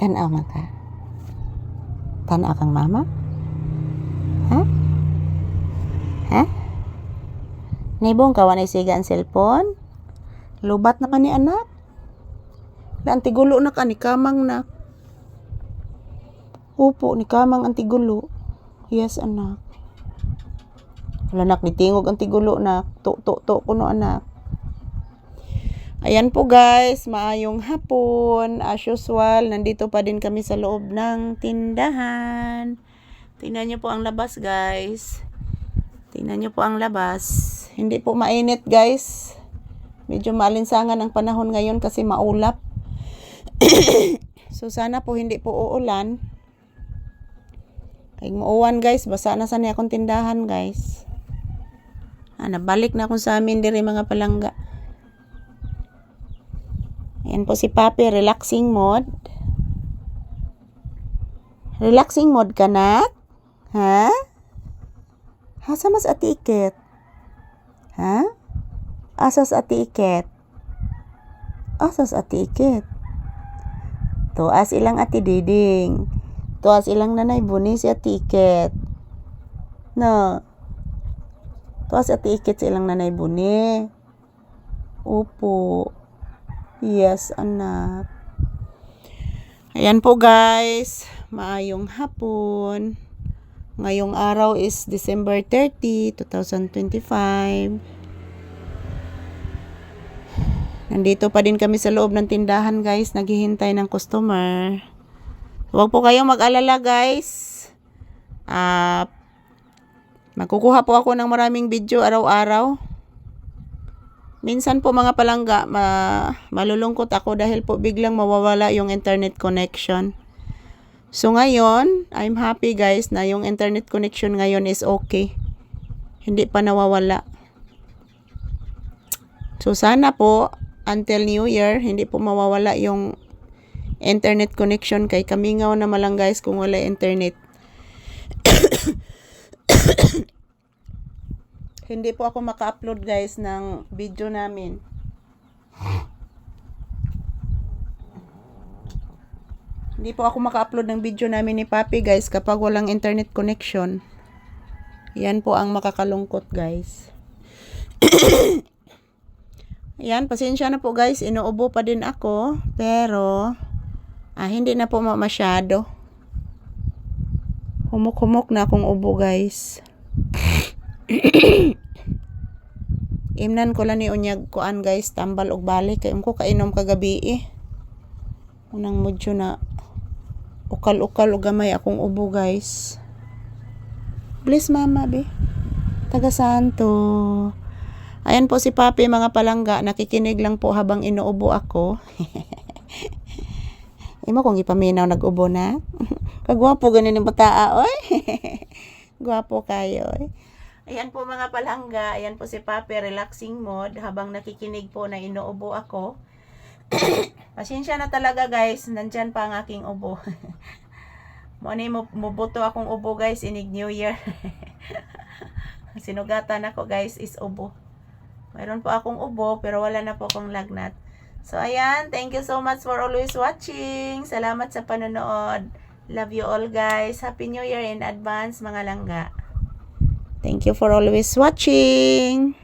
Tanaw man ka. Tanaw kang mama? Ha? Ha? Nibong ka wanay siga ang cellphone? Lubat naman ni anak. Antigulo na ka ni kamang na. Upo ni kamang antigulo. Yes anak. Wala nak nitingog antigulo na. To kuno anak. Ayan po guys, maayong hapon. As usual, nandito pa din kami sa loob ng tindahan. Tingnan nyo po ang labas guys. Tingnan nyo po ang labas. Hindi po mainit guys. Medyo maalinsangan ang panahon ngayon kasi maulap. So sana po hindi po uulan. Kaya muuwan guys, basa na sana akong tindahan guys. Nabalik na akong sa amin diri mga palangga. Ayan po si Papi, relaxing mode. Relaxing mode ka na? Ha? Asa mas atiket? Ha? Asas atiket? Asas atiket? Tuas ilang ati diding. Tuas ilang nanay buni si atiket. No. Tuas atiket si ilang nanay buni. Upo. Yes, anak. Ayan po guys. Maayong hapon. Ngayong araw is December 30, 2025. Nandito pa din kami sa loob ng tindahan guys. Naghihintay ng customer. Huwag po kayong mag-alala guys. Magkukuha po ako ng maraming video araw-araw. Minsan po mga palangga, malulungkot ako dahil po biglang mawawala yung internet connection. So ngayon, I'm happy guys na yung internet connection ngayon is okay. Hindi pa nawawala. So sana po, until New Year, hindi po mawawala yung internet connection kay kamingaw na malang guys kung wala internet. Hindi po ako maka-upload guys ng video namin. Hindi po ako maka-upload ng video namin ni Papi guys kapag walang internet connection. Yan po ang makakalungkot guys. Yan, pasensya na po guys. Inuubo pa din ako. Pero, hindi na po masyado. Humok-humok na akong ubo guys. Imnan ko lang ni unyag kuan guys. Tambal og balik. Kaya ko kainom kagabi Unang mudyo na ukal-ukal o gamay akong ubo guys. Bless mama be. Taga Santo. Ayan po si Papi mga palangga. Nakikinig lang po habang inuubo ako. Imo kung ipaminaw nag-ubo na. Kagwapo ganin yung bataa oy. Gwapo kayo Ayan po mga palangga. Ayan po si Papi relaxing mode habang nakikinig po na inuubo ako. Pasensya na talaga guys. Nandyan pa ang aking ubo. Mubuto akong ubo guys inig New Year. Sinugatan ako guys is ubo. Mayroon po akong ubo pero wala na po akong lagnat. So ayan, thank you so much for always watching. Salamat sa panonood. Love you all guys. Happy New Year in advance mga langga. Thank you for always watching.